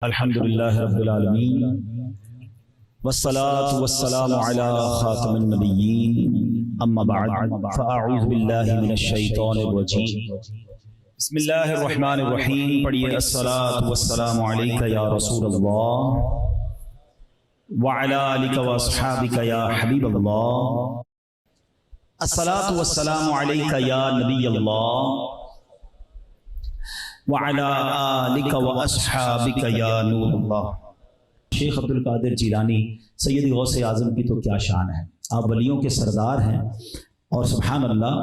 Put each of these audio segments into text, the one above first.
الحمدللہ رب العالمین والصلاة والسلام علی خاتم النبیین اما بعد فاعوذ باللہ من الشیطان الرجیم بسم اللہ الرحمن الرحیم پڑھیے الصلاة والسلام علیک یا رسول اللہ وعلی آلک واصحابک یا حبیب اللہ الصلاة والسلام علیک یا نبی اللہ وعلی آلک واصحابک یا نور اللہ۔ شیخ عبد القادر جیلانی سید غوث اعظم کی تو کیا شان ہے، آپ ولیوں کے سردار ہیں اور سبحان اللہ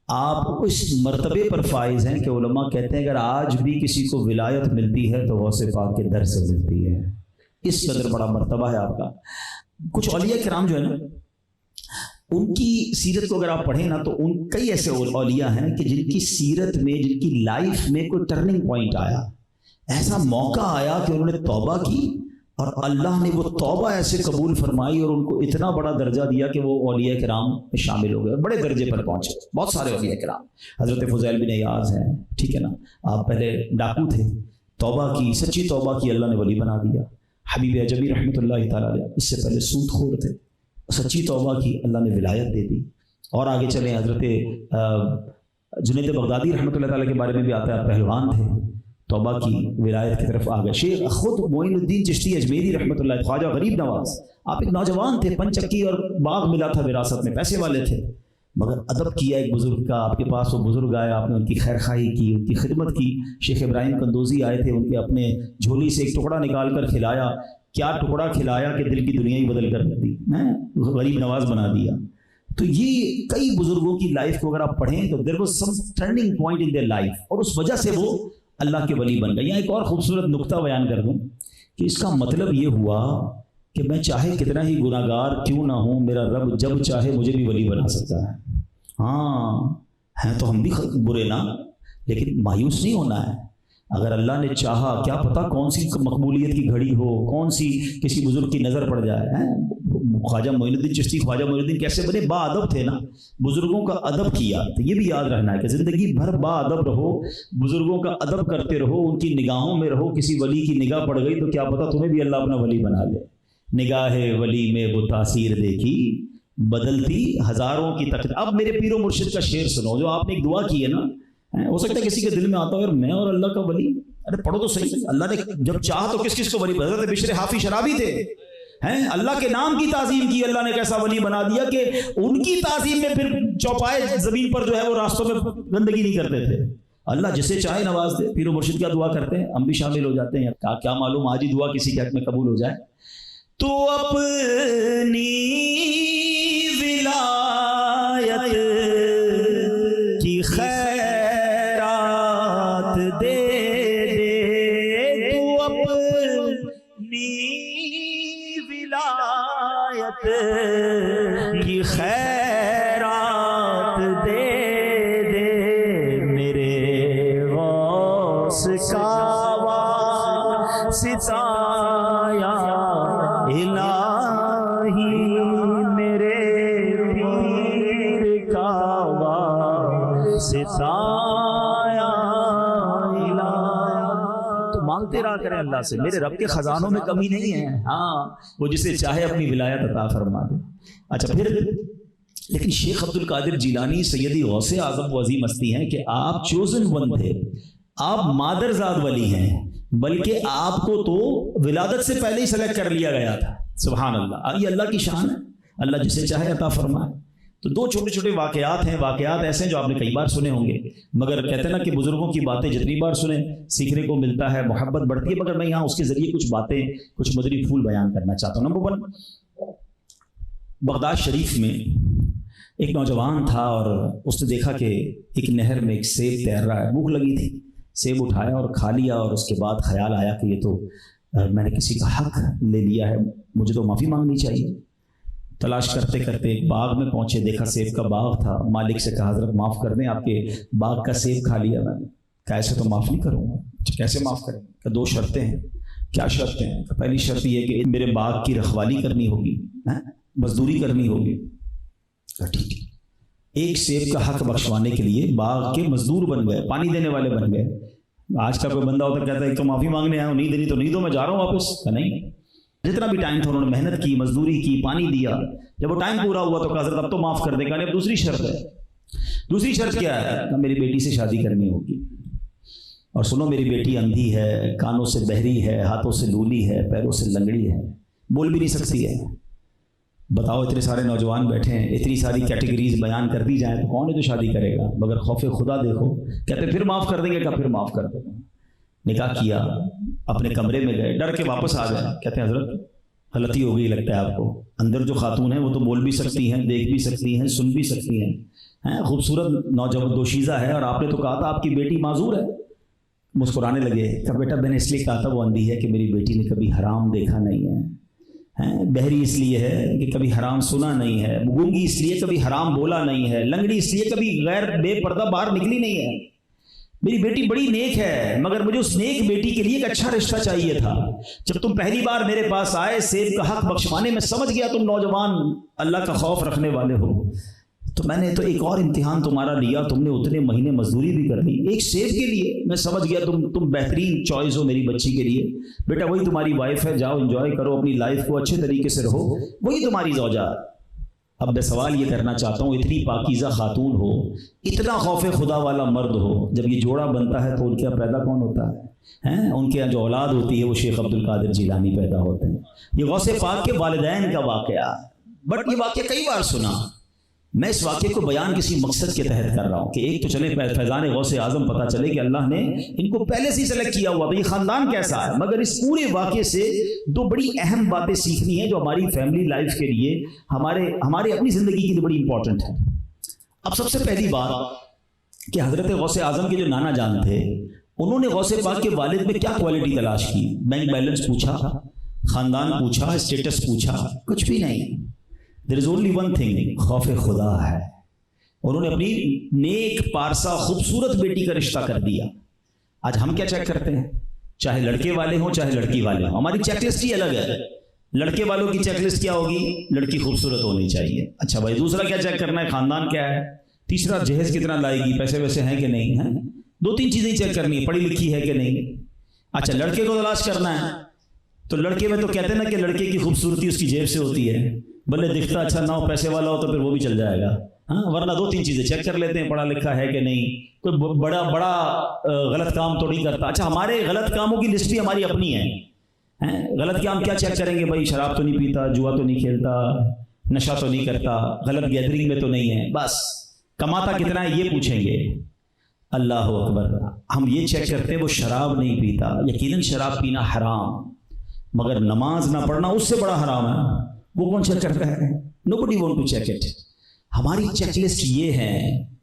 آپ اس مرتبے پر فائز ہیں کہ علماء کہتے ہیں اگر آج بھی کسی کو ولایت ملتی ہے تو غوث پاک کے در سے ملتی ہے، اس قدر بڑا مرتبہ ہے آپ کا۔ کچھ اولیاء کرام جو ہے نا ان کی سیرت کو اگر آپ پڑھیں نا تو ان کئی ایسے اولیاء ہیں کہ جن کی سیرت میں، جن کی لائف میں کوئی ٹرننگ پوائنٹ آیا، ایسا موقع آیا کہ انہوں نے توبہ کی اور اللہ نے وہ توبہ ایسے قبول فرمائی اور ان کو اتنا بڑا درجہ دیا کہ وہ اولیاء کرام میں شامل ہو گئے، بڑے درجے پر پہنچے۔ بہت سارے اولیاء کرام، حضرت فضیل بن ایاز ہیں، ٹھیک ہے نا، آپ پہلے ڈاکو تھے، توبہ کی، سچی توبہ کی، اللہ نے ولی بنا دیا۔ حبیب عجمی رحمۃ اللہ تعالیٰ علیہ اس سے پہلے سود خور تھے، سچی توبہ کی، اللہ نے ولایت دے دی۔ اور آگے چلیں، حضرت جنید بغدادی رحمۃ اللہ تعالیٰ کے بارے میں بھی آتا ہے، پہلوان تھے، توبہ کی، ولایت کی طرف آ گئے۔ شیخ خود معین الدین چشتی اجمیری رحمۃ اللہ، خواجہ غریب نواز، آپ ایک نوجوان تھے، پنچکی اور باغ ملا تھا وراثت میں، پیسے والے تھے، مگر ادب کیا ایک بزرگ کا، آپ کے پاس وہ بزرگ آئے، آپ نے ان کی خیر خواہی کی، ان کی خدمت کی۔ شیخ ابراہیم قندوزی آئے تھے، ان کے اپنے جھولی سے ایک ٹکڑا نکال کر کھلایا، کیا ٹکڑا کھلایا کہ دل کی دنیا ہی بدل کر دی، غریب نواز بنا دیا۔ تو یہ کئی بزرگوں کی لائف کو اگر آپ پڑھیں تو there was some turning point in their life, اور اس وجہ سے وہ اللہ کے ولی بن گئے۔ یہاں ایک اور خوبصورت نقطہ بیان کر دوں کہ اس کا مطلب یہ ہوا کہ میں چاہے کتنا ہی گناہ گار کیوں نہ ہوں، میرا رب جب چاہے مجھے بھی ولی بنا سکتا ہے۔ ہاں ہیں تو ہم بھی برے نا، لیکن مایوس نہیں ہونا ہے۔ اگر اللہ نے چاہا، کیا پتہ کون سی مقبولیت کی گھڑی ہو، کون سی کسی بزرگ کی نظر پڑ جائے۔ خواجہ معین الدین چشتی، خواجہ معین الدین کیسے بنے؟ با ادب تھے نا، بزرگوں کا ادب کیا۔ تو یہ بھی یاد رہنا ہے کہ زندگی بھر با ادب رہو، بزرگوں کا ادب کرتے رہو، ان کی نگاہوں میں رہو۔ کسی ولی کی نگاہ پڑ گئی تو کیا پتہ تمہیں بھی اللہ اپنا ولی بنا لے۔ نگاہ ولی میں وہ تاثیر دیکھی، بدلتی ہزاروں کی تقدیر۔ اب میرے پیر و مرشد کا شعر سنو جو آپ نے ایک دعا کی ہے نا، ہو سکتا ہے کسی کے دل میں آتا ہو میں اور اللہ کا ولی، ارے پڑھو تو صحیح۔ اللہ نے جب چاہا تو کس کس کو ولی بنا؟ حضرت بشر حافی شرابی تھے، ہیں اللہ کے نام کی تعظیم کی، اللہ نے کیسا ولی بنا دیا کہ ان کی تعظیم میں پھر چوپائے زمین پر جو ہے وہ راستوں میں گندگی نہیں کرتے تھے۔ اللہ جسے چاہے نواز دے۔ پیر و مرشد کیا دعا کرتے ہیں، ہم بھی شامل ہو جاتے ہیں، کیا معلوم آج ہی دعا کسی کے حق میں قبول ہو جائے۔ تو اپنی ولایت کی خیرات دے دے، تو اپنی ولایت کی خیرات دے دے، میرے غوث کا واسطہ یا الہی، میرے پیر کا واسطہ یا الہی۔ تو مانگتے رہا کریں اللہ سے، میرے رب کے خزانوں میں کمی نہیں ہے، ہاں وہ جسے چاہے اپنی ولایت عطا فرما دے۔ اچھا پھر لیکن شیخ عبد القادر جیلانی سیدی غوث اعظم وہ عظیم ہستی ہیں کہ آپ چوزن ون تھے، آپ مادرزاد ولی ہیں، بلکہ آپ کو تو ولادت سے پہلے ہی سلیکٹ کر لیا گیا تھا۔ سبحان اللہ، یہ اللہ کی شان ہے، اللہ جسے چاہے عطا فرمائے۔ تو دو چھوٹے چھوٹے واقعات ہیں، واقعات ایسے ہیں جو آپ نے کئی بار سنے ہوں گے، مگر کہتے ہیں نا کہ بزرگوں کی باتیں جتنی بار سنیں سیکھنے کو ملتا ہے، محبت بڑھتی ہے۔ مگر میں یہاں اس کے ذریعے کچھ باتیں، کچھ مدری پھول بیان کرنا چاہتا ہوں۔ نمبر 1، بغداد شریف میں ایک نوجوان تھا اور اس نے دیکھا کہ ایک نہر میں ایک سیب تیر رہا ہے، بھوک لگی تھی، سیب اٹھایا اور کھا لیا، اور اس کے بعد خیال آیا کہ یہ تو میں نے کسی کا حق لے لیا ہے، مجھے تو معافی مانگنی چاہیے۔ تلاش کرتے کرتے ایک باغ میں پہنچے، دیکھا سیب کا باغ تھا، مالک سے کہا حضرت معاف کر دیں، آپ کے باغ کا سیب کھا لیا میں نے۔ کیسے تو معاف نہیں کروں گا، کیسے معاف کریں؟ کہ 2 شرطیں ہیں۔ کیا شرطیں ہیں؟ پہلی شرط یہ کہ میرے باغ کی رکھوالی کرنی ہوگی، مزدوری کرنی ہوگی۔ ٹھیک، ایک سیب کا حق بخشوانے کے لیے باغ کے مزدور بن گئے، پانی دینے والے بن گئے۔ آج کا کوئی بندہ ہوتا کہتا ہے تو معافی مانگنے آیا ہوں، نہیں دینی تو نہیں دو، میں جا رہا ہوں واپس. نہیں، جتنا بھی ٹائم تھا انہوں نے محنت کی، مزدوری کی، پانی دیا. جب وہ ٹائم پورا ہوا تو کہا حضرت اب تو معاف کر دے گا. اب دوسری شرط ہے. دوسری شرط کیا ہے؟ کہ میری بیٹی سے شادی کرنی ہوگی. اور سنو، میری بیٹی اندھی ہے، کانوں سے بہری ہے، ہاتھوں سے لولی ہے، پیروں سے لنگڑی ہے، بول بھی نہیں سکتی ہے. بتاؤ، اتنے سارے نوجوان بیٹھے ہیں، اتنی ساری کیٹیگریز بیان کر دی جائیں تو کون ہے جو شادی کرے گا؟ مگر خوف خدا دیکھو، کہتے پھر معاف کر دیں گے. کہا پھر معاف کر دیں گے. نکاح کیا، اپنے کمرے میں گئے، ڈر کے واپس آ گئے. کہتے ہیں حضرت غلطی ہو گئی لگتا ہے آپ کو. اندر جو خاتون ہیں وہ تو بول بھی سکتی ہیں، دیکھ بھی سکتی ہیں، سن بھی سکتی ہیں، خوبصورت نوجوان دوشیزہ ہے، اور آپ نے تو کہا تھا آپ کی بیٹی معذور ہے. مسکرانے لگے. کہ بیٹا میں نے اس لیے کہا تھا وہ اندھی ہے کہ میری بیٹی نے کبھی حرام دیکھا نہیں ہے، بہری اس لیے ہے کہ کبھی حرام سنا نہیں ہے، گونگی اس لیے کبھی حرام بولا نہیں ہے، لنگڑی اس لیے کبھی غیر بے پردہ باہر نکلی نہیں ہے. میری بیٹی بڑی نیک ہے، مگر مجھے اس نیک بیٹی کے لیے ایک اچھا رشتہ چاہیے تھا. جب تم پہلی بار میرے پاس آئے سیب کا حق بخشوانے میں سمجھ گیا تم نوجوان اللہ کا خوف رکھنے والے ہو، تو میں نے تو ایک اور امتحان تمہارا لیا. تم نے اتنے مہینے مزدوری بھی کر لی ایک سیب کے لیے. میں سمجھ گیا تم بہترین چوائس ہو میری بچی کے لیے. بیٹا وہی تمہاری وائف ہے، جاؤ انجوائے کرو اپنی لائف کو، اچھے طریقے سے رہو، وہی تمہاری زوجہ. اب میں سوال یہ کرنا چاہتا ہوں، اتنی پاکیزہ خاتون ہو، اتنا خوف خدا والا مرد ہو، جب یہ جوڑا بنتا ہے تو ان کے پیدا کون ہوتا ہے؟ ان کے جو اولاد ہوتی ہے وہ شیخ عبد القادر جیلانی پیدا ہوتے ہیں. یہ غوث پاک کے والدین کا واقعہ. بٹ یہ واقعہ کئی بار سنا. میں اس واقعے کو بیان کسی مقصد کے تحت کر رہا ہوں کہ ایک تو چلے فیضان غوث اعظم پتہ چلے کہ اللہ نے ان کو پہلے سے ہی سلیکٹ کیا ہوا تھا، یہ خاندان کیسا ہے. مگر اس پورے واقعے سے دو بڑی اہم باتیں سیکھنی ہیں جو ہماری فیملی لائف کے لیے، ہمارے اپنی زندگی کے لیے بڑی امپورٹنٹ ہے. اب سب سے پہلی بات کہ حضرت غوث اعظم کے جو نانا جان تھے انہوں نے غوث پاک کے والد میں کیا کوالٹی تلاش کی؟ بینک بیلنس پوچھا، خاندان پوچھا، اسٹیٹس پوچھا؟ کچھ بھی نہیں. There is only one thing، خوف خدا ہے. انہوں نے اپنی نیک پارسا خوبصورت بیٹی کا رشتہ کر دیا. آج ہم کیا چیک کرتے ہیں؟ چاہے لڑکے والے ہوں چاہے لڑکی والے ہوں، ہماری چیک لسٹ ہی الگ ہے. لڑکے والوں کی چیک لسٹ کیا ہوگی؟ لڑکی خوبصورت ہونی چاہیے. اچھا بھائی، دوسرا کیا چیک کرنا ہے؟ خاندان کیا ہے. تیسرا جہیز کتنا لائے گی، پیسے ویسے ہیں کہ نہیں ہیں. دو تین چیزیں چیک کرنی ہے، پڑھی لکھی ہے کہ نہیں. اچھا لڑکے کو تلاش کرنا ہے تو لڑکے میں تو کہتے ہیں نا کہ لڑکے کی خوبصورتی اس کی جیب سے ہوتی ہے. بھلے دکھتا اچھا نہ ہو، پیسے والا ہو تو پھر وہ بھی چل جائے گا. ورنہ دو تین چیزیں چیک کر لیتے ہیں، پڑھا لکھا ہے کہ نہیں، کوئی بڑا غلط کام تو نہیں کرتا. اچھا ہمارے غلط کاموں کی لسٹ بھی ہماری اپنی ہے. غلط کام کیا چیک کریں گے بھائی؟ شراب تو نہیں پیتا، جوا تو نہیں کھیلتا، نشہ تو نہیں کرتا، غلط گیدرنگ میں تو نہیں ہے. بس کماتا کتنا ہے یہ پوچھیں گے. اللہ اکبر. ہم یہ چیک کرتے ہیں وہ شراب نہیں پیتا، یقیناً شراب پینا حرام، مگر نماز نہ پڑھنا اس سے بڑا حرام ہے. وہ کون چیک کرتا ہے؟ nobody want to check it. ہماری چیک لسٹ یہ ہے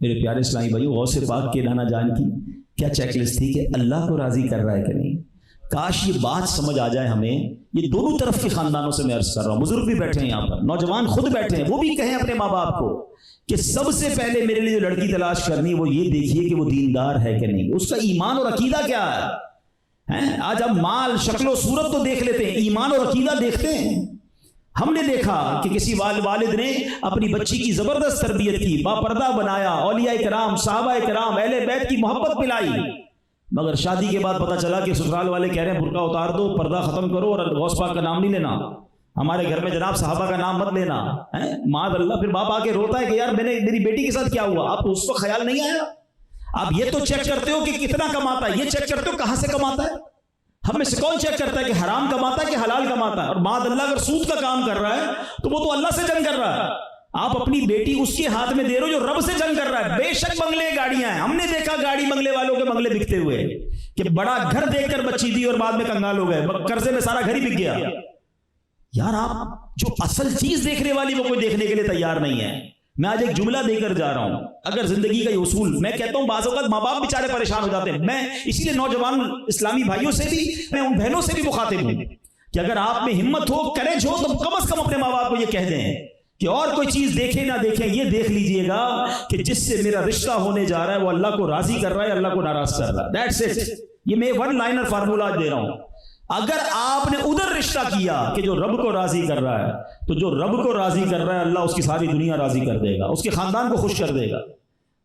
میرے پیارے اسلامی بھائیو. غوث پاک کے نانا جان کی کیا چیک لسٹ تھی کہ اللہ کو راضی کر رہا ہے کہ نہیں. کاش یہ بات سمجھ آ جائے ہمیں. یہ دونوں طرف کے خاندانوں سے میں عرض کر رہا ہوں، بزرگ بھی بیٹھے ہیں یہاں پر، نوجوان خود بیٹھے ہیں، وہ بھی کہیں اپنے ماں باپ کو کہ سب سے پہلے میرے لیے جو لڑکی تلاش کرنی وہ یہ دیکھیے کہ وہ دیندار ہے کہ نہیں، اس کا ایمان اور عقیدہ کیا ہے. آج ہم مال، شکل و صورت تو دیکھ لیتے ہیں، ایمان اور عقیدہ دیکھتے ہیں. ہم نے دیکھا کہ کسی والد نے اپنی بچی کی زبردست تربیت کی، باپردہ بنایا، اولیاء کرام، صحابہ کرام، اہل بیت کی محبت پلائی، مگر شادی کے بعد پتہ چلا کہ سسرال والے کہہ رہے ہیں برقع اتار دو، پردہ ختم کرو اور غوث پاک کا نام نہیں لینا، ہمارے گھر میں جناب صحابہ کا نام مت لینا. معاذ اللہ. پھر باپ آ کے روتا ہے کہ یار میری بیٹی کے ساتھ کیا ہوا. آپ کو اس کو خیال نہیں آیا؟ آپ یہ تو چیک کرتے ہو کہ کتنا کماتا ہے، یہ چیک کرتے ہو کہاں سے کماتا ہے. ہم میں سے کون چیک کرتا ہے کہ حرام کماتا ہے کہ حلال کماتا ہے؟ اور معاذ اللہ اگر سود کا کام کر رہا ہے تو وہ تو اللہ سے جنگ کر رہا ہے. آپ اپنی بیٹی اس کے ہاتھ میں دے رہے ہو جو رب سے جنگ کر رہا ہے. بے شک بنگلے گاڑیاں ہیں، ہم نے دیکھا گاڑی بنگلے والوں کے بنگلے بکتے ہوئے کہ بڑا گھر دیکھ کر بچی دی اور بعد میں کنگال ہو گئے، قرضے میں سارا گھر ہی بک گیا. یار آپ جو اصل چیز دیکھنے والی وہ کوئی دیکھنے کے لیے تیار نہیں ہے. میں آج ایک جملہ دے کر جا رہا ہوں. اگر زندگی کا یہ اصول، میں کہتا ہوں بعض اوقات ماں باپ بیچارے پریشان ہو جاتے ہیں. میں اسی لیے نوجوان اسلامی بھائیوں سے بھی، میں ان بہنوں سے بھی مخاطب ہوں کہ اگر آپ میں ہمت ہو، کریج ہو، تو کم از کم اپنے ماں باپ کو یہ کہہ دیں کہ اور کوئی چیز دیکھیں نہ دیکھیں، یہ دیکھ لیجئے گا کہ جس سے میرا رشتہ ہونے جا رہا ہے وہ اللہ کو راضی کر رہا ہے، اللہ کو ناراض کر رہا ہے. That's it. یہ میں ون لائنر فارمولہ دے رہا ہوں. اگر آپ نے ادھر رشتہ کیا کہ جو رب کو راضی کر رہا ہے، تو جو رب کو راضی کر رہا ہے اللہ اس کی ساری دنیا راضی کر دے گا، اس کے خاندان کو خوش کر دے گا.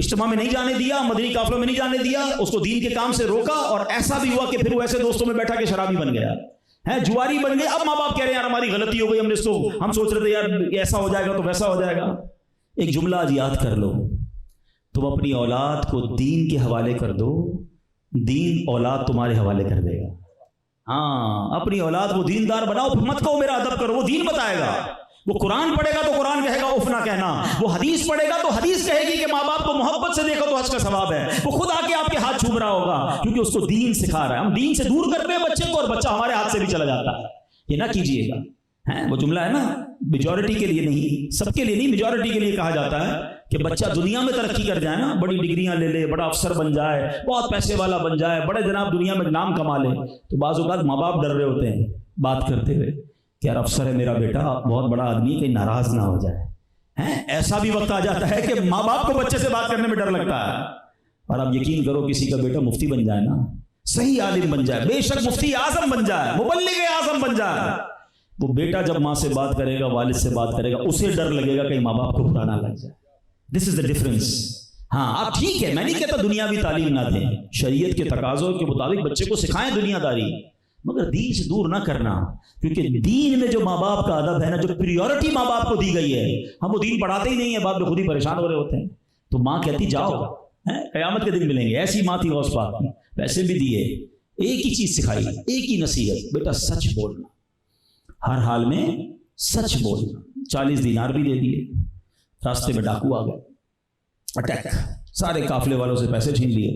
اجتماع میں نہیں جانے دیا، مدنی قافلوں میں نہیں جانے دیا، اس کو دین کے کام سے روکا، اور ایسا بھی ہوا کہ پھر وہ ایسے دوستوں میں بیٹھا کہ شرابی بن گیا ہے، جواری بن گیا۔ اب ماں باپ کہہ رہے ہیں یار ہماری غلطی ہو گئی، ہم سوچ رہے تھے یار ایسا ہو جائے گا تو ویسا ہو جائے گا۔ ایک جملہ آج یاد کر لو، تم اپنی اولاد کو دین کے حوالے کر دو، دین اولاد تمہارے حوالے کر دے گا۔ ہاں، اپنی اولاد کو دیندار بناؤ، مت کہو میرا ادب کرو، وہ دین بتائے گا۔ وہ قرآن پڑھے گا تو قرآن کہے گا اف نہ کہنا، وہ حدیث پڑھے گا تو حدیث کہے گی کہ ماں باپ کو محبت سے دیکھو تو حج کا ثواب ہے، وہ خود آ کے آپ کے ہاتھ چھوم رہا ہوگا کیونکہ اس کو دین سکھا رہا ہے۔ ہم دین سے دور کرتے ہیں بچے کو اور بچہ ہمارے ہاتھ سے بھی چلا جاتا ہے۔ یہ نہ کیجیے گا۔ وہ جملہ ہے نا، میجورٹی کے لیے نہیں، سب کے لیے نہیں، میجورٹی کے لیے کہا جاتا ہے کہ بچہ دنیا میں ترقی کر جائے نا، بڑی ڈگریاں لے لے، بڑا افسر بن جائے، بہت پیسے والا بن جائے، بڑے جناب دنیا میں نام کما لے، تو بعض اوقات ماں باپ ڈر رہے ہوتے ہیں بات کرتے ہوئے کہ یار افسر ہے میرا بیٹا، بہت بڑا آدمی، کہیں ناراض نہ ہو جائے۔ ایسا بھی وقت آ جاتا ہے کہ ماں باپ کو بچے سے بات کرنے میں ڈر لگتا ہے، اور اب یقین کرو کسی کا بیٹا مفتی بن جائے نا، صحیح عالم بن جائے، بے شک مفتی اعظم بن جائے، مبلغ اعظم بن جائے، وہ بیٹا جب ماں سے بات کرے گا، والد سے بات کرے گا، اسے ڈر لگے گا کہیں ماں باپ کو برا نہ لگ جائے۔ دس از دا ڈفرنس۔ ہاں آپ ٹھیک ہے، میں نہیں کہتا دنیاوی تعلیم نہ دیں، شریعت کے تقاضوں کے مطابق بچے کو سکھائیں دنیا داری، مگر دین سے دور نہ کرنا، کیونکہ دین میں جو ماں باپ کا ادب ہے نا، جو پریورٹی ماں باپ کو دی گئی ہے، ہم وہ دین پڑھاتے ہی نہیں ہیں، باپ بھی خود ہی پریشان ہو رہے ہوتے ہیں۔ تو ماں کہتی جاؤ، قیامت کے دن ملیں گے۔ ایسی ماں تھی غوث پاک کی، پیسے بھی دیے، ایک ہی چیز سکھائی، ایک ہی نصیحت، بیٹا سچ بولنا، ہر حال میں سچ بولنا۔ 40 دینار بھی دے دیے، راستے میں ڈاکو آ گئے، اٹیک، سارے قافلے والوں سے پیسے چھین لیے۔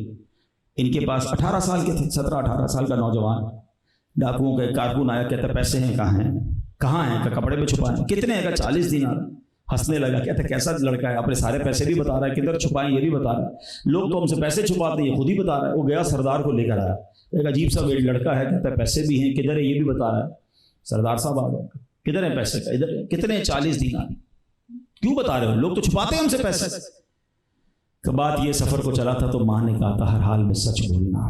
ان کے پاس 18 سال کے تھے، 17-18 سال کا نوجوان، ڈاکوؤں کا ایک کارکن آیا، کہتا پیسے ہیں کہاں ہیں؟ کہ کپڑے میں چھپائے۔ کتنے ہیں؟ کہ 40 دینار۔ ہنسنے لگا، کہتا کیسا لڑکا ہے، اپنے سارے پیسے بھی بتا رہا ہے، کدھر چھپائیں یہ بھی بتا رہا ہے، لوگ تو ہم سے پیسے چھپاتے ہیں، یہ خود ہی بتا رہا ہے۔ وہ گیا سردار کو لے کر آیا، ایک عجیب سا لڑکا ہے، کہتا ہے پیسے بھی ہیں، کدھر ہے یہ بھی بتا رہا ہے۔ سردار صاحب آ گئے، کدھر ہیں پیسے؟ ادھر۔ کتنے ہیں؟ 40 دینار۔ کیوں بتا رہے ہو؟ لوگ تو چھپاتے ہیں ہم سے پیسے۔ کہ بات یہ سفر کو چلا تھا تو ماں نے کہا تھا ہر حال میں سچ بولنا،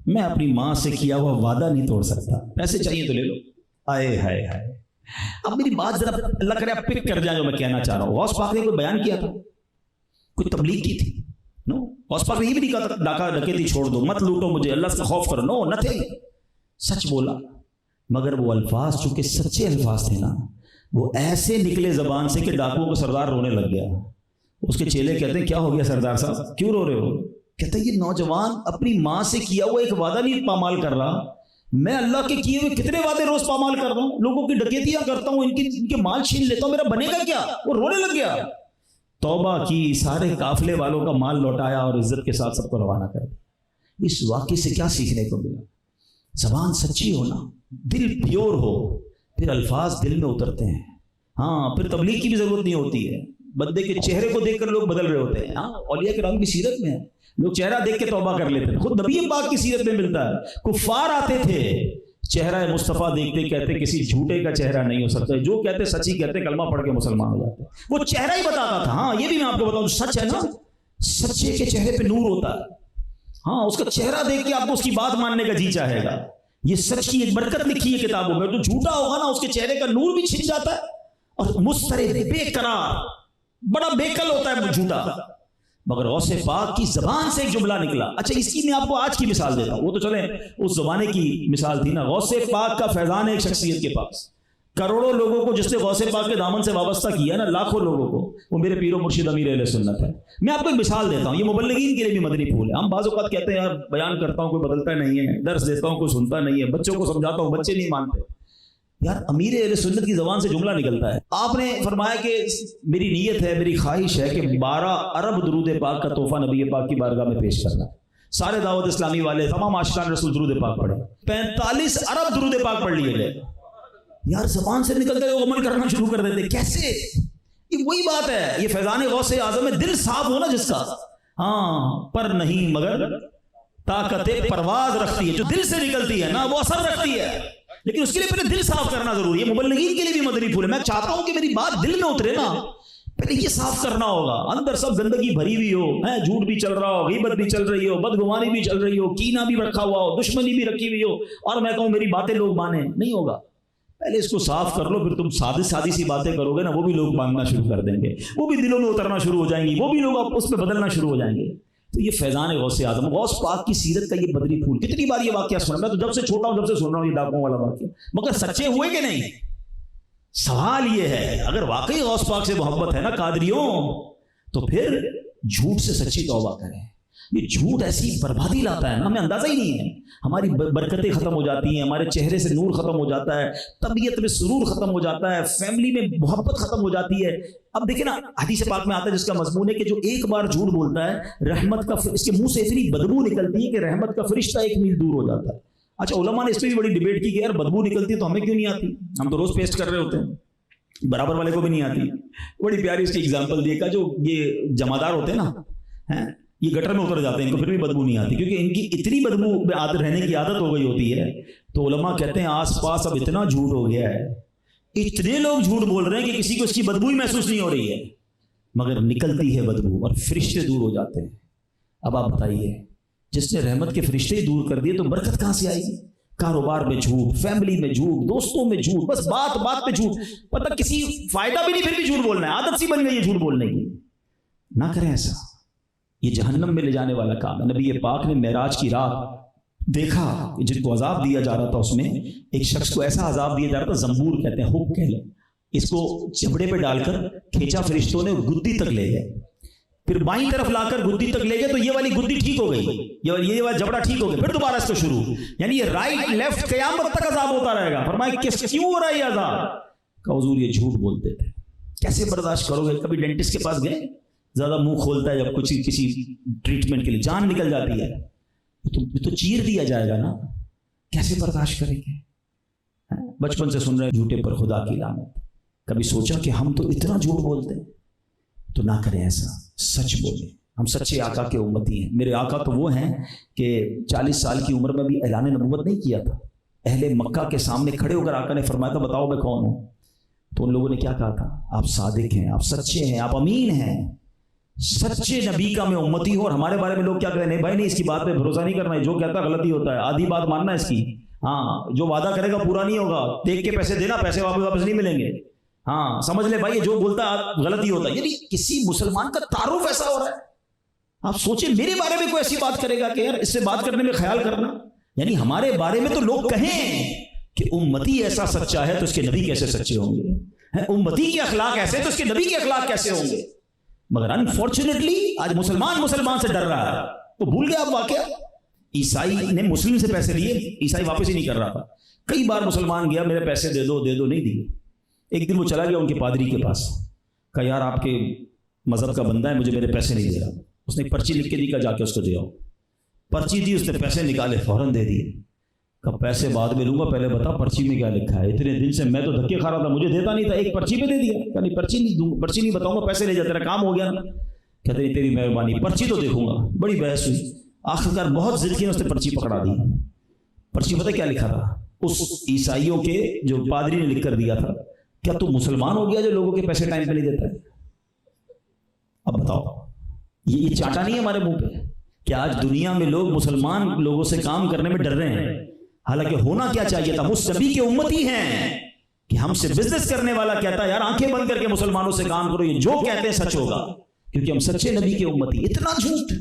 میں اپنی ماں سے کیا ہوا وعدہ نہیں توڑ سکتا، پیسے چاہیے تو لے لو۔ آئے ہائے ہائے، اب میری بات ذرا اللہ کرے آپ پک کر جائیں جو میں کہنا چاہ رہا ہوں۔ غوث پاک نے کوئی بیان کیا تھا، کوئی تبلیغ کی تھی؟ نو، غوث پاک نے یہ بھی نہیں کہا تھا ڈاکہ ڈکیتی چھوڑ دو، مت لوٹو مجھے، اللہ سے خوف کرو، نو نتھنگ، سچ بولا۔ مگر وہ الفاظ چونکہ سچے الفاظ تھے نا، وہ ایسے نکلے زبان سے کہ ڈاکوؤں کو سردار رونے لگ گیا۔ اس کے چیلے کہتے ہیں کیا ہو گیا سردار صاحب، کیوں رو رہے ہو؟ کہتا ہے یہ نوجوان اپنی ماں سے کیا ہوا ایک وعدہ نہیں پامال کر رہا، میں اللہ کے کیے ہوئے کتنے وعدے روز پامال کر رہا ہوں، لوگوں کی ڈکیتیاں کرتا ہوں، ان کے مال چھین لیتا ہوں، میرا بنے گا کیا؟ وہ رونے لگ گیا، توبہ کی، سارے قافلے والوں کا مال لوٹایا اور عزت کے ساتھ سب کو روانہ کر دیا۔ اس واقعے سے کیا سیکھنے کو ملا؟ زبان سچی ہونا، دل پیور ہو، پھر الفاظ دل میں اترتے ہیں۔ ہاں، پھر تبلیغ کی بھی ضرورت نہیں ہوتی ہے، بندے کے چہرے کو دیکھ کر لوگ بدل رہے ہوتے ہیں۔ ہاں، اولیاء کرام کی سیرت میں ہے، لوگ چہرہ دیکھ کے توبہ کر لیتے ہیں، خود نبی پاک کی سیرت میں ملتا ہے۔ کفار آتے تھے، چہرہ مصطفیٰ دیکھتے کہتے کسی جھوٹے کا چہرہ نہیں ہو سکتا، جو کہتے سچ ہی کہتے، کلمہ پڑھ کے مسلمان ہو جاتے، وہ چہرہ ہی بتاتا تھا۔ ہاں، یہ بھی میں آپ کو بتاؤں، سچ ہے نا، سچے کے چہرے پہ نور ہوتا ہے۔ ہاں، اس کا چہرہ دیکھ کے آپ کو اس کی بات ماننے کا جی چاہے گا۔ یہ سچ کی ایک برکت لکھی ہے کتابوں میں، جو جھوٹا ہوگا نا اس کے چہرے کا نور بھی چھن جاتا ہے، اور مضطرب، بے قرار، بڑا بےقل ہوتا ہے وہ جھوٹا۔ مگر غوث پاک کی زبان سے ایک جملہ نکلا۔ اچھا، اس کی میں آپ کو آج کی مثال دیتا ہوں، وہ تو چلیں اس زمانے کی مثال تھی نا۔ غوث پاک کا فیضان ایک شخصیت کے پاس، کروڑوں لوگوں کو جس نے غوث پاک کے دامن سے وابستہ کیا نا، لاکھوں لوگوں کو، وہ میرے پیر و مرشد امیر اہل سنت ہے۔ میں آپ کو ایک مثال دیتا ہوں، یہ مبلغین کے لیے بھی مدنی پھول ہے۔ ہم بعض اوقات کہتے ہیں یار بیان کرتا ہوں کوئی بدلتا نہیں ہے، درس دیتا ہوں کوئی سنتا نہیں ہے، بچوں کو سمجھاتا ہوں بچے نہیں مانتے۔ یار امیر اہل سنت کی زبان سے جملہ نکلتا ہے، آپ نے فرمایا کہ میری نیت ہے، میری خواہش ہے کہ 12 ارب درود پاک کا تحفہ نبی پاک کی بارگاہ میں پیش کرنا۔ سارے دعوت اسلامی والے، تمام عاشقان رسول درود پاک پڑھے، 45 ارب درود پاک پڑھ لیے گئے۔ یار زبان سے نکلتے وہ عمل کرنا شروع کر دیتے، کیسے؟ یہ وہی بات ہے، یہ فیضان غوث اعظم ہے، دل صاف ہونا جس کا، ہاں، پر نہیں مگر طاقت پرواز رکھتی ہے، جو دل سے نکلتی ہے نا وہ اثر رکھتی ہے، لیکن اس کے لیے پہلے دل صاف کرنا ضروری ہے۔ مبلغین کے لیے بھی مدنی پھول ہے، میں چاہتا ہوں کہ میری بات دل میں اترے نا، پہلے یہ صاف کرنا ہوگا۔ اندر سب گندگی بھری ہوئی ہو، جھوٹ بھی چل رہا ہو، غیبت بھی چل رہی ہو، بدگمانی بھی چل رہی ہو، کینہ بھی رکھا ہوا ہو، دشمنی بھی رکھی ہوئی ہو، اور میں کہوں میری باتیں لوگ مانیں، نہیں ہوگا۔ پہلے اس کو صاف کر لو، پھر تم سادی سی باتیں کرو گے نا، وہ بھی لوگ مانگنا شروع کر دیں گے، وہ بھی دلوں میں اترنا شروع ہو جائیں گی، وہ بھی لوگ اس پہ بدلنا شروع ہو جائیں گے۔ تو یہ فیضان غوث اعظم، غوث پاک کی سیرت کا یہ بدری پھول، کتنی بار یہ واقعہ سنا، میں تو جب سے چھوٹا ہوں جب سے سن رہا ہوں یہ ڈاکوں والا واقعہ، مگر سچے ہوئے کہ نہیں؟ سوال یہ ہے اگر واقعی غوث پاک سے محبت ہے نا قادریوں، تو پھر جھوٹ سے سچی توبہ کریں۔ یہ جھوٹ ایسی بربادی لاتا ہے نا، ہمیں اندازہ ہی نہیں ہے، ہماری برکتیں ختم ہو جاتی ہیں، ہمارے چہرے سے نور ختم ہو جاتا ہے، طبیعت میں سرور ختم ہو جاتا ہے، فیملی میں محبت ختم ہو جاتی ہے۔ اب دیکھیں نا، حدیث پاک میں آتا ہے جس کا مضمون ہے کہ جو ایک بار جھوٹ بولتا ہے رحمت کا اس کے منہ سے اتنی بدبو نکلتی ہے کہ رحمت کا فرشتہ 1 میل دور ہو جاتا ہے۔ اچھا علماء نے اس پہ بھی بڑی ڈیبیٹ کی کہ یار بدبو نکلتی ہے تو ہمیں کیوں نہیں آتی، ہم تو روز پیسٹ کر رہے ہوتے ہیں، برابر والے کو بھی نہیں آتی۔ بڑی پیاری اس کی اگزامپل دی کہ جو یہ جمعدار ہوتے ہیں نا، یہ گٹر میں اتر جاتے ہیں، ان کو پھر بھی بدبو نہیں آتی کیونکہ ان کی اتنی بدبو میں عادت رہنے کی عادت ہو گئی ہوتی ہے۔ تو علماء کہتے ہیں آس پاس اب اتنا جھوٹ ہو گیا ہے، اتنے لوگ جھوٹ بول رہے ہیں کہ کسی کو اس کی بدبو ہی محسوس نہیں ہو رہی ہے، مگر نکلتی ہے بدبو اور فرشتے دور ہو جاتے ہیں۔ اب آپ بتائیے، جس نے رحمت کے فرشتے ہی دور کر دیے تو برکت کہاں سے آئی؟ کاروبار میں جھوٹ، فیملی میں جھوٹ، دوستوں میں جھوٹ، بس بات بات پہ جھوٹ، پتہ کسی فائدہ بھی نہیں پھر بھی جھوٹ بولنا ہے، عادت سی بن گئی ہے جھوٹ بولنے کی۔ نہ کریں ایسا، یہ جہنم میں لے جانے والا کام ہے۔ نبی پاک نے معراج کی رات دیکھا جن کو عذاب دیا جا رہا تھا، اس میں ایک شخص کو ایسا عذاب دیا جا رہا تھا، زنبور کہتے ہیں، حک کہہ لیں، اس کو چبڑے پہ ڈال کر کھینچا فرشتوں نے، گدی تک لے گئے، پھر بائیں طرف لا کر گدی تک لے گئے تو یہ والی گدی ٹھیک ہو گئی، یہ والا جبڑا ٹھیک ہو گیا، پھر دوبارہ اس کو شروع، یعنی یہ رائٹ لیفٹ قیامت تک عذاب ہوتا رہے گا۔ فرمایا کیوں ہو رہا ہے یہ عذاب؟ کہ حضور یہ جھوٹ بولتے تھے۔ کیسے برداشت کرو گے؟ کبھی ڈینٹسٹ کے پاس گئے؟ زیادہ منہ کھولتا ہے جب کچھ کسی ٹریٹمنٹ کے لیے، جان نکل جاتی ہے تو چیر دیا جائے گا نا، کیسے برداشت کریں گے؟ بچپن سے سن رہے جھوٹے پر خدا کی لعنت، کبھی سوچا کہ ہم تو اتنا جھوٹ بولتے ہیں؟ تو نہ کریں ایسا، سچ بولیں۔ ہم سچے آقا کے امتی ہیں۔ میرے آقا تو وہ ہیں کہ 40 سال کی عمر میں بھی اعلان نبوت نہیں کیا تھا، اہل مکہ کے سامنے کھڑے ہو کر آقا نے فرمایا تھا بتاؤ میں کون ہوں؟ تو ان لوگوں نے کیا کہا تھا؟ آپ صادق ہیں، آپ سچے ہیں، آپ امین ہیں، سچے نبی کا میں امتی ہوں۔ اور ہمارے بارے میں لوگ کیا کہتے ہیں؟ نہیں بھائی نہیں، اس کی بات پہ بھروسہ نہیں کرنا ہے، جو کہتا ہے غلط ہی ہوتا ہے، آدھی بات ماننا ہے اس کی، ہاں جو وعدہ کرے گا پورا نہیں ہوگا، دیکھ کے پیسے دینا، پیسے واپس نہیں ملیں گے، ہاں سمجھ لے بھائی جو بولتا ہے غلط ہی ہوتا ہے۔ یعنی کسی مسلمان کا تعارف ایسا ہو رہا ہے، آپ سوچیں میرے بارے میں کوئی ایسی بات کرے گا کہ یار اس سے بات کرنے میں خیال کرنا، یعنی ہمارے بارے میں تو لوگ کہیں کہ امتی ایسا سچا ہے تو اس کے نبی کیسے سچے ہوں گے، امتی کے اخلاق ایسے تو اس کے نبی کے اخلاق کیسے ہوں گے؟ مگر انفارچونیٹلی آج مسلمان سے ڈر رہا ہے۔ تو بھول گیا آپ واقعہ، عیسائی نے مسلم سے پیسے لیے، عیسائی واپس ہی نہیں کر رہا تھا، کئی بار مسلمان گیا میرے پیسے دے دو نہیں دیے۔ ایک دن وہ چلا گیا ان کے پادری کے پاس، کہا یار آپ کے مذہب کا بندہ ہے، مجھے میرے پیسے نہیں دے رہا۔ اس نے پرچی لکھ کے دی، کہا جا کے اس کو دے آؤ۔ پرچی دی، اس نے پیسے نکالے، فوراً دے دیے۔ کہا پیسے بعد میں لوں گا، پہلے بتا پرچی میں کیا لکھا ہے؟ اتنے دن سے میں تو دھکے کھا رہا تھا، مجھے دیتا نہیں تھا، ایک پرچی پہ دے دیا۔ کہا نہیں پرچی نہیں بتاؤں گا، پیسے لے جا، تیرا کام ہو گیا نا۔ کہتے نہیں تیری مہربانی، پرچی تو دیکھوں گا۔ بڑی بحث ہوئی، آخرکار بہت ضد کی نے اس نے پرچی پکڑا دی۔ پرچی پتہ کیا لکھا تھا؟ اس عیسائیوں کے جو پادری نے لکھ کر دیا تھا، کیا تو مسلمان ہو گیا جو لوگوں کے پیسے ٹائم پہ نہیں دیتا ہے؟ اب بتاؤ، یہ چاٹا نہیں ہے ہمارے منہ پہ کہ آج دنیا میں لوگ مسلمان لوگوں سے کام کرنے میں ڈر رہے ہیں، حالانکہ ہونا کیا چاہیے تھا؟ اس نبی کے امتی ہیں کہ ہم سے بزنس کرنے والا کہتا ہے یار آنکھیں بند کر کے مسلمانوں سے کام کرو، یہ جو کہتے ہیں سچ ہوگا، کیونکہ ہم سچے نبی کے امتی۔ اتنا جھوٹ،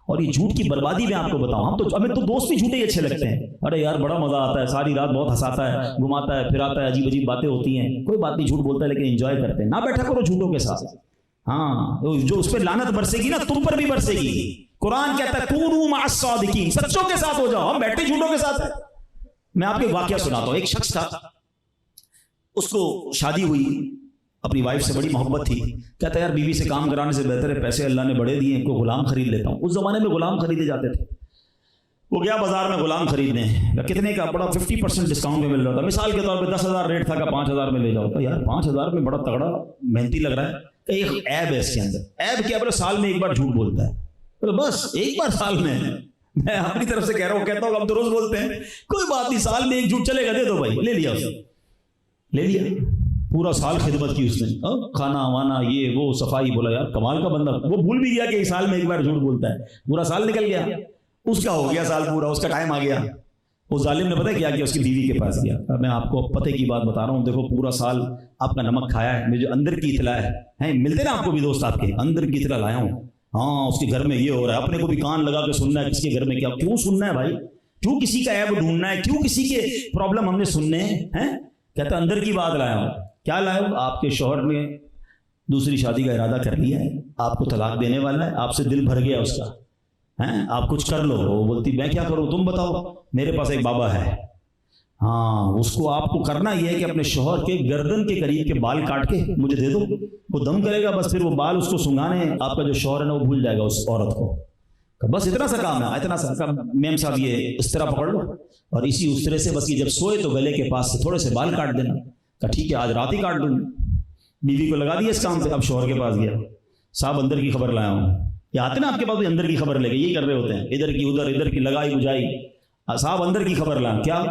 اور یہ جھوٹ کی بربادی میں آپ کو بتاؤں، ہمیں تو دوست بھی جھوٹے ہی اچھے لگتے ہیں، ارے یار بڑا مزہ آتا ہے، ساری رات بہت ہنساتا ہے، گھماتا ہے پھراتا ہے، عجیب باتیں ہوتی ہیں، کوئی بات نہیں، جھوٹ بولتا ہے لیکن انجوائے کرتے ہیں۔ نہ بیٹھا کرو جھوٹوں کے ساتھ، ہاں جو اس پہ لعنت برسے گی نا تم پر بھی برسے گی۔ قرآن کہتا ہے کونوا مع الصادقین، سچوں کے ساتھ ہو جاؤ، ہم بیٹھے جھوٹوں کے ساتھ ہیں۔ میں آپ کو ایک واقعہ سناتا ہوں۔ ایک شخص تھا، اس کو شادی ہوئی، اپنی وائف سے بڑی محبت تھی، کہتا ہے یار بیوی سے کام کرانے سے بہتر ہے پیسے اللہ نے بڑے دیے، ان کو غلام خرید لیتا ہوں۔ اس زمانے میں غلام خریدے جاتے تھے۔ وہ گیا بازار میں غلام خریدنے، کتنے کا؟ بڑا 50% ڈسکاؤنٹ میں مل رہا تھا، مثال کے طور پہ 10,000 ریٹ تھا کہ 5,000 میں لے جاؤ۔ تو یار 5,000 میں بڑا تگڑا محنتی لگ رہا ہے، کہ ایک عیب ہے اس کے اندر۔ عیب کیا؟ بولے سال میں ایک بار جھوٹ بولتا ہے۔ بولے بس ایک بار سال میں؟ میں اپنی طرف سے کہہ رہا ہوں، کہتا ہوں ہم تو روز بولتے ہیں، کوئی بات نہیں، سال میں ایک جھوٹ چلے گا، دے دو بھائی۔ لے لیا اس نے، لے لیا، پورا سال خدمت کی اس نے، کھانا وانا یہ وہ صفائی۔ بولا یار کمال کا بندہ، وہ بھول بھی گیا کہ ایک سال میں ایک بار جھوٹ بولتا ہے، پورا سال نکل گیا، اس کا ہو گیا سال پورا، اس کا ٹائم آ گیا۔ وہ ظالم نے پتہ کیا اس کی بیوی کے پاس گیا. میں آپ کو پتہ کی بات بتا رہا ہوں, دیکھو پورا سال آپ کا نمک کھایا ہے, مجھے اندر کی اطلاع ہے, ملتے نا آپ کو بھی دوست آپ کے, اندر کی اطلاع لایا ہوں. ہاں اس کے گھر میں یہ ہو رہا ہے, اپنے کو بھی کان لگا کے سننا ہے کس کے گھر میں کیا. کیوں سننا ہے بھائی, کیوں کسی کا عیب ڈھونڈنا ہے, کیوں کسی کے پرابلم ہم نے سننے ہیں. کہتا اندر کی بات لایا ہوں. کیا لایا ہوں؟ آپ کے شوہر نے دوسری شادی کا ارادہ کر لیا ہے, آپ کو طلاق دینے والا ہے, آپ سے دل بھر گیا اس کا, آپ کچھ کر لو. وہ بولتی میں کیا کروں, تم بتاؤ. میرے پاس ایک بابا ہے, ہاں اس کو آپ کو کرنا یہ ہے کہ اپنے شوہر کے گردن کے قریب کے بال کاٹ کے مجھے دے دو, وہ دم کرے گا, بس پھر وہ بال اس کو سنگانے, آپ کا جو شوہر ہے نا وہ بھول جائے گا اس عورت کو. بس اتنا سا کام ہے, اتنا سا کام. میم صاحب یہ اس طرح پکڑ لو اور اسی اس طرح سے بس یہ جب سوئے تو گلے کے پاس سے تھوڑے سے بال کاٹ دینا. کہا ٹھیک ہے آج رات ہی کاٹ دوں. بیوی کو لگا دیا اس کام سے. اب شوہر کے پاس گیا, صاحب اندر کی خبر لایا ہوں. یہ آتے نا آپ کے پاس اندر کی خبر لے کے, یہی کر رہے ہوتے ہیں, ادھر کی ادھر, ادھر کی لگائی بجائی. صاحب اندر کی خبر لایا. کیا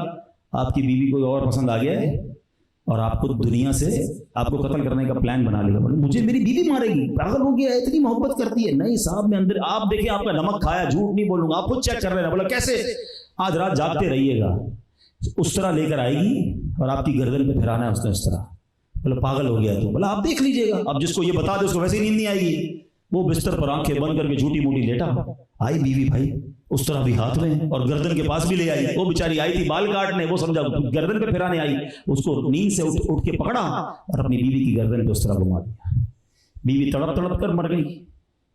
آپ کی بیوی کوئی اور پسند آ گیا ہے اور آپ کو دنیا سے آپ کو قتل کرنے کا پلان بنا لے گا. مجھے میری بیوی مارے گی, پاگل ہو گیا ہے, اتنی محبت کرتی ہے. نہیں صاحب میں اندر, آپ دیکھیں آپ کا نمک کھایا, جھوٹ نہیں بولوں گا, آپ خود چیک کر رہے ہیں. بولا کیسے, آج رات جاگتے رہیے گا. اس طرح لے کر آئے گی اور آپ کی گردن پہ پھرانا ہے اس نے اس طرح. بولا پاگل ہو گیا تو. بولا آپ دیکھ لیجیے گا, اب جس کو یہ بتا دے اس کو ویسے ہی نیند نہیں آئے گی. وہ بستر پر آنکھیں بند کر کے جھوٹی موٹی لیٹا. آئی بیوی بھائی اس طرح بھی ہاتھ میں اور گردن کے پاس بھی لے آئی. وہ بیچاری آئی تھی بال کاٹنے, وہ سمجھا گردن پہ پھرانے آئی. اس کو نیند سے اٹھ کے پکڑا اور اپنی بیوی کی گردن پہ اس طرح گھما دیا. بیوی تڑپ تڑپ کر مر گئی,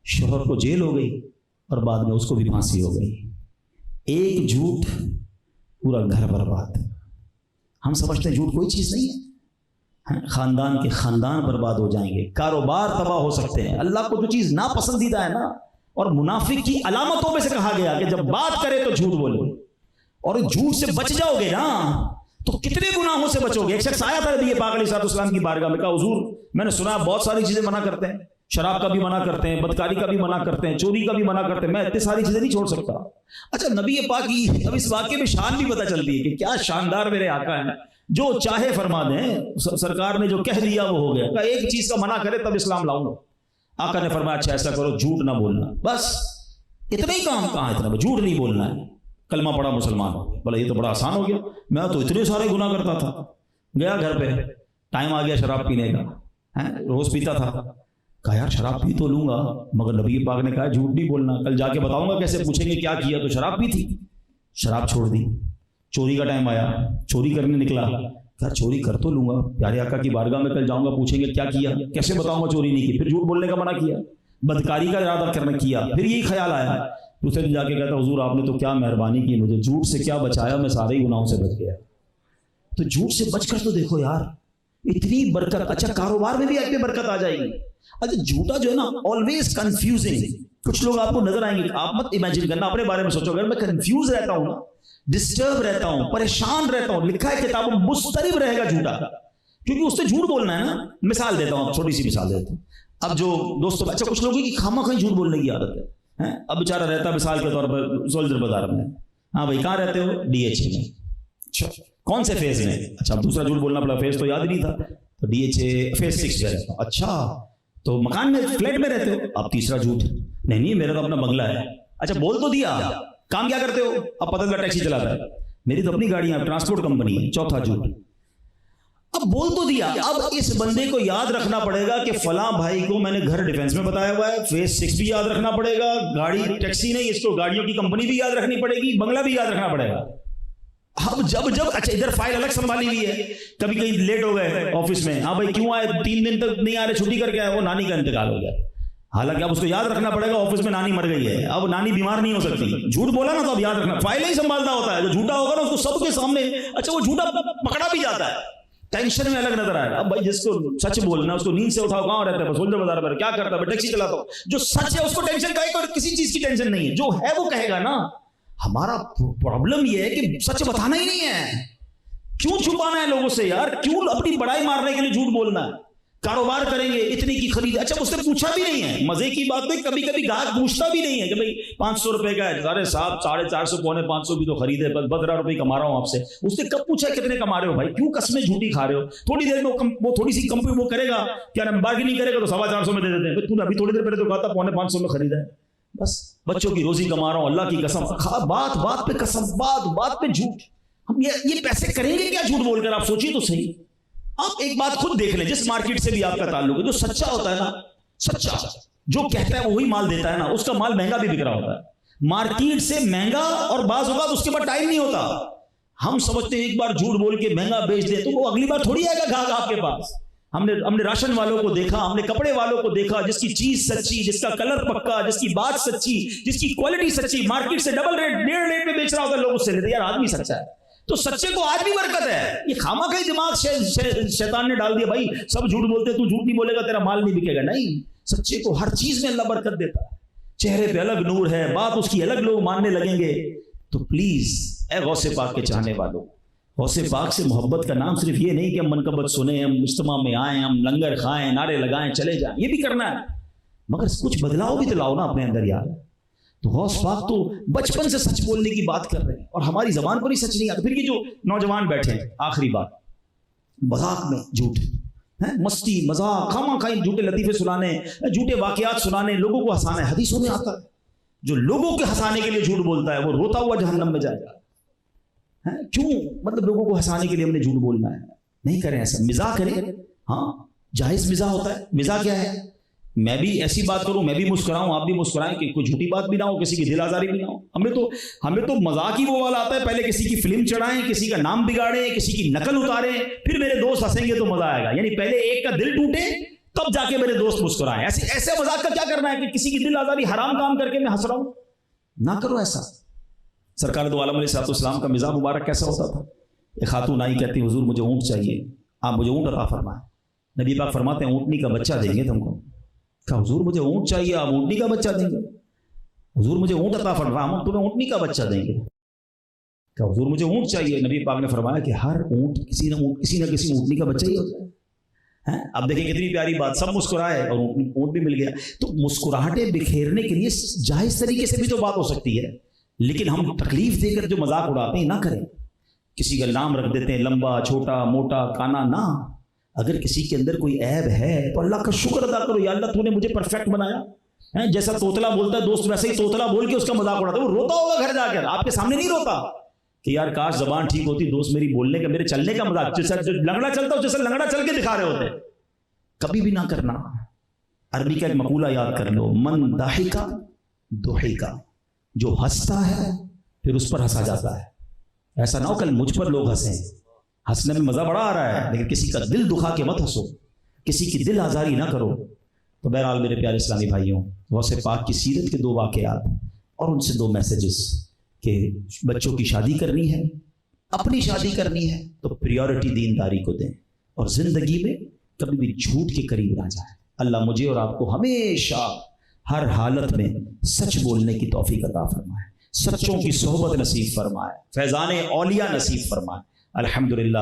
شوہر کو جیل ہو گئی اور بعد میں اس کو بھی پھانسی ہو گئی. ایک جھوٹ پورا گھر برباد. ہم سمجھتے ہیں جھوٹ کوئی چیز نہیں ہے, خاندان کے خاندان برباد ہو جائیں گے, کاروبار تباہ ہو سکتے ہیں. اللہ کو جو چیز ناپسندیدہ ہے نا, اور منافق کی علامتوں میں سے کہا گیا کہ جب بات کرے تو جھوٹ بولے, اور جھوٹ سے بچ جاؤ گے نا تو کتنے گناہوں سے بچو گے. ایک شخص آیا تھا نبی پاک علیہ السلام کی بارگاہ میں, کہا حضور میں نے سنا بہت ساری چیزیں منع کرتے ہیں, شراب کا بھی منع کرتے ہیں, بدکاری کا بھی منع کرتے ہیں, چوری کا بھی منع کرتے ہیں, میں اتنی ساری چیزیں نہیں چھوڑ سکتا. اچھا نبی پاک کی اب اس واقعے میں شان بھی پتہ چلتی ہے کہ کیا شاندار میرے آقا ہیں, جو چاہے فرما دیں. سرکار نے جو کہہ دیا وہ ہو گیا. کہ ایک چیز کا منع کرے تب اسلام لاؤں گا. آقا نے فرمایا اچھا ایسا کرو, جھوٹ نہ بولنا. بس اتنا ہی کام. کہاں اتنا, جھوٹ نہیں بولنا ہے, کلمہ پڑا مسلمان ہو. بولا یہ تو بڑا آسان ہو گیا, میں تو اتنے سارے گناہ کرتا تھا. گیا گھر پہ, ٹائم آ گیا شراب پینے کا, روز پیتا تھا. کہا یار شراب پی تو لوں گا, مگر نبی پاک نے کہا جھوٹ نہیں بولنا, کل جا کے بتاؤں گا کیسے, پوچھیں گے کیا کیا, تو شراب پی تھی. شراب چھوڑ دی. چوری کا ٹائم آیا, چوری کرنے نکلا. یار چوری کر تو لوں گا, پیارے آقا کی بارگاہ میں کل جاؤں گا, پوچھیں گے کیا کیا, کیسے بتاؤں گا چوری نہیں کی. پھر جھوٹ بولنے کا منع کیا, بدکاری کا ارادہ کرنا کیا. پھر یہی خیال آیا, دوسرے دن جا کے کہتا حضور آپ نے تو کیا مہربانی کی, مجھے جھوٹ سے کیا بچایا, میں سارے ہی گناہوں سے بچ گیا. تو جھوٹ سے بچ کر تو دیکھو یار اتنی برکت. اچھا کاروبار میں بھی آپ پہ برکت آ جائے گی. اچھا جھوٹا جو ہے نا آلویز کنفیوزنگ. کچھ لوگ آپ کو نظر آئیں گے, آپ مت امیجن کرنا, اپنے بارے میں سوچو, اگر میں کنفیوز رہتا ہوں, ڈسٹرب رہتا ہوں, پریشان رہتا ہوں, لکھا ہے کتابوں مضطرب رہے گا جھوٹا, کیونکہ اس سے جھوٹ بولنا ہے نا. مثال دیتا ہوں, چھوٹی سی مثال دیتا ہوں. اب جو دوستوں, اچھا کچھ لوگوں کی خامہ خواہ جھوٹ بولنے کی عادت ہے. اب بیچارہ رہتا مثال کے طور پر سولجر بازار میں, ہاں بھائی کہاں رہتے ہو, ڈی ایچ اے میں. اچھا کون سے فیز میں, اچھا اب دوسرا جھوٹ بولنا پڑا, فیز تو یاد نہیں تھا, تو ڈی ایچ اے فیز 6 میں رہتا ہوں. اچھا تو مکان میں فلیٹ میں رہتے ہو, اب تیسرا جھوٹ, نہیں میرا تو اپنا بنگلہ ہے. اچھا بول تو دیا, کام کیا کرتے ہو, اب پتہ چلا ٹیکسی چلاتا ہے, میری تو اپنی گاڑی ہے, ٹرانسپورٹ کمپنی ہے. چوتھا جھوٹ, اب بول تو دیا. اب اس بندے کو یاد رکھنا پڑے گا کہ فلاں بھائی کو میں نے گھر ڈیفینس میں بتایا ہوا ہے, فیز 6 بھی یاد رکھنا پڑے گا, گاڑی ٹیکسی نہیں, اس کو گاڑیوں کی کمپنی بھی یاد رکھنی پڑے گی, بنگلہ بھی یاد رکھنا پڑے گا. اب جب اچھا ادھر فائل الگ سنبھالی ہوئی ہے, کبھی کہیں لیٹ ہو گئے آفس میں, ہاں بھائی کیوں آئے, 3 دن تک نہیں آ رہے, چھٹی کر کے آئے, وہ نانی کا انتقال ہو گیا. حالانکہ اب اس کو یاد رکھنا پڑے گا آفس میں نانی مر گئی ہے, اب نانی بیمار نہیں ہو سکتی. جھوٹ بولا نا تو اب یاد رکھنا, فائل ہی سنبھالنا ہوتا ہے. جو جھوٹا ہوگا نا اس کو سب کے سامنے, اچھا وہ جھوٹا پکڑا بھی جاتا ہے, ٹینشن میں الگ نظر آئے گا. اب بھائی جس کو سچ بولنا, اس کو نیند سے اٹھاؤ, کہاں رہتا ہے, سولجر بازار پر, کیا کرتا ہے, ٹیکسی چلاتا ہوں. جو سچ ہے اس کو ٹینشن کا, اور کسی چیز کی ٹینشن نہیں ہے, جو ہے وہ کہے گا نا. ہمارا پرابلم یہ ہے کہ سچ بتانا ہی نہیں ہے. کیوں چھپانا ہے لوگوں سے یار, کیوں اپنی بڑائی مارنے کے لیے جھوٹ بولنا ہے. کاروبار کریں گے, اتنی کی خرید, اچھا اس نے پوچھا بھی نہیں ہے. مزے کی بات ہے کبھی کبھی گاہک پوچھتا بھی نہیں ہے کہ بھائی 500 روپے کا ہے, 750 450 پونے 500 بھی تو خریدے, بس 12 روپے کما رہا ہوں آپ سے. اس نے کب پوچھا کتنے کما رہے ہو بھائی, کیوں قسمیں جھوٹی کھا رہے ہو. تھوڑی دیر میں وہ تھوڑی سی کمپنی وہ کرے گا, کیا نام بارگیننگ کرے گا تو 450 میں دے دیتے ہیں. تو نے ابھی تھوڑی دیر پہلے تو کہا تھا 450 میں خریدا ہے, بس بچوں کی روزی کما رہا ہوں، اللہ کی قسم، بات بات پہ قسم، بات بات پہ جھوٹ. ہم یہ پیسے کریں گے کیا جھوٹ بول کر؟ آپ سوچیے تو صحیح. آپ ایک بات خود دیکھ لیں، جس مارکیٹ سے بھی آپ کا تعلق ہے، جو سچا ہوتا ہے نا، سچا جو کہتا ہے وہی مال دیتا ہے نا، اس کا مال مہنگا بھی بک رہا ہوتا ہے. مارکیٹ سے مہنگا، اور بعض اوقات اس کے بعد ٹائم نہیں ہوتا. ہم سمجھتے ہیں ایک بار جھوٹ بول کے مہنگا بیچ دیں تو وہ اگلی بار تھوڑی آئے گا گاہک آپ کے پاس. ہم نے راشن والوں کو دیکھا، ہم نے کپڑے والوں کو دیکھا، جس کی چیز سچی، جس کا کلر پکا، جس کی بات سچی، جس کی کوالٹی سچی، مارکیٹ سے ڈبل ریٹ، 1.5 ریٹ پہ بیچ رہا ہوتا ہے، لوگ اس سے لیتے ہیں. یار آدمی سچا ہے تو سچے کو آج بھی برکت ہے. یہ خامہ کا ہی دماغ شیطان نے ڈال دیا، بھائی سب جھوٹ بولتے، تو جھوٹ نہیں بولے گا تیرا مال نہیں بکے گا. نہیں، سچے کو ہر چیز میں اللہ برکت دیتا ہے. چہرے پہ الگ نور ہے، بات اس کی الگ، لوگ ماننے لگیں گے. تو پلیز اے غوث پاک کے چاہنے والوں، غوث پاک سے محبت کا نام صرف یہ نہیں کہ ہم منقبت سنیں، ہم اجتماع میں آئیں، ہم لنگر کھائیں، نعرے لگائیں، چلے جائیں، یہ بھی کرنا ہے، مگر کچھ بدلاؤ بھی تو لاؤ نا اپنے اندر یار. تو غوث پاک تو بچپن سے سچ بولنے کی بات کر رہے ہیں، اور ہماری زبان پر ہی سچ نہیں آتا. پھر یہ جو نوجوان بیٹھے ہیں، آخری بات، مذاق میں جھوٹ، مستی مذاق، خامہ خواہ جھوٹے لطیفے سنانے، جھوٹے واقعات سنانے، لوگوں کو ہنسانا ہے. حدیثوں میں آتا ہے جو لوگوں کے ہنسانے کے لیے جھوٹ بولتا ہے وہ روتا ہوا جہنم میں جائے گا. کیوں؟ مطلب لوگوں کو ہنسانے کے لیے ہم نے جھوٹ بولنا ہے؟ نہیں کریں ایسا. مزاح کریں، ہاں جائز مزاح ہوتا ہے. مزاح کیا ہے؟ میں بھی ایسی بات کروں، میں بھی مسکراؤں، آپ بھی مسکرائیں، کہ کوئی جھوٹی بات بھی نہ ہو، کسی کی دل آزاری بھی نہ ہو. ہمیں تو مذاق ہی وہ والا آتا ہے، پہلے کسی کی فلم چڑھائیں، کسی کا نام بگاڑیں، کسی کی نقل اتاریں، پھر میرے دوست ہنسیں گے تو مزہ آئے گا. یعنی پہلے ایک کا دل ٹوٹے تب جا کے میرے دوست مسکرائیں. ایسے مذاق کا کیا کرنا ہے کہ کسی کی دل آزاری حرام کام کر کے میں ہنس رہا ہوں؟ نہ کرو ایسا. سرکار دو عالم علیہ السلام کا مزاج مبارک کیسا ہوتا تھا؟ ایک خاتون آئی، کہتی حضور مجھے اونٹ چاہیے، آپ مجھے اونٹ عطا فرمائیں. نبی پاک فرماتے ہیں اونٹنی کا بچہ دیں گے تم کو. کہا حضور مجھے اونٹ چاہیے، آپ اونٹنی کا بچہ دیں گے؟ حضور مجھے اونٹ عطا فرمائیں، ہم تمہیں اونٹنی کا بچہ دیں گے. کہا حضور مجھے اونٹ چاہیے. نبی پاک نے فرمایا کہ ہر اونٹ کسی نہ کسی اونٹنی کا بچہ ہی ہوتا ہے. اب دیکھیں کتنی پیاری بات، سب مسکرائے اور اونٹ بھی مل گیا. تو مسکراہٹیں بکھیرنے کے لیے جائز طریقے سے بھی تو بات ہو سکتی ہے، لیکن ہم تکلیف دے کر جو مذاق اڑاتے ہیں نہ کریں. کسی کا نام رکھ دیتے ہیں، لمبا چھوٹا موٹا کانا، نہ. اگر کسی کے اندر کوئی عیب ہے تو اللہ کا شکر ادا کرو، یا اللہ تو نے مجھے پرفیکٹ بنایا. جیسا طوطلا بولتا ہے دوست، ویسے ہی طوطلا بول کے اس کا مذاق اڑاتا ہے. وہ روتا ہوگا گھر جا کر، آپ کے سامنے نہیں روتا کہ یار کاش زبان ٹھیک ہوتی، دوست میری بولنے کا، میرے چلنے کا مذاق، جیسا لنگڑا چلتا ہو، جیسا لنگڑا چل کے دکھا رہے ہوتے. کبھی بھی نہ کرنا. عربی کا ایک مقولہ یاد کر لو، من ضحکا ضحکا، جو ہنستا ہے پھر اس پر ہنسا جاتا ہے. ایسا نہ ہو کل مجھ پر لوگ ہنسیں. ہنسنے میں مزہ بڑا آ رہا ہے، لیکن کسی کا دل دکھا کے مت ہنسو، کسی کی دل آزاری نہ کرو. تو بہرحال میرے پیارے اسلامی بھائیوں، غوث پاک کی سیرت کے 2 واقعات اور ان سے 2 میسیجز کہ بچوں کی شادی کرنی ہے، اپنی شادی کرنی ہے تو پریورٹی دینداری کو دیں، اور زندگی میں کبھی بھی جھوٹ کے قریب نہ جائیں. اللہ مجھے اور آپ کو ہمیشہ ہر حالت میں سچ بولنے کی توفیق عطا فرمائے، سچوں کی صحبت نصیب فرمائے، فیضان اولیاء نصیب فرمائے. الحمدللہ.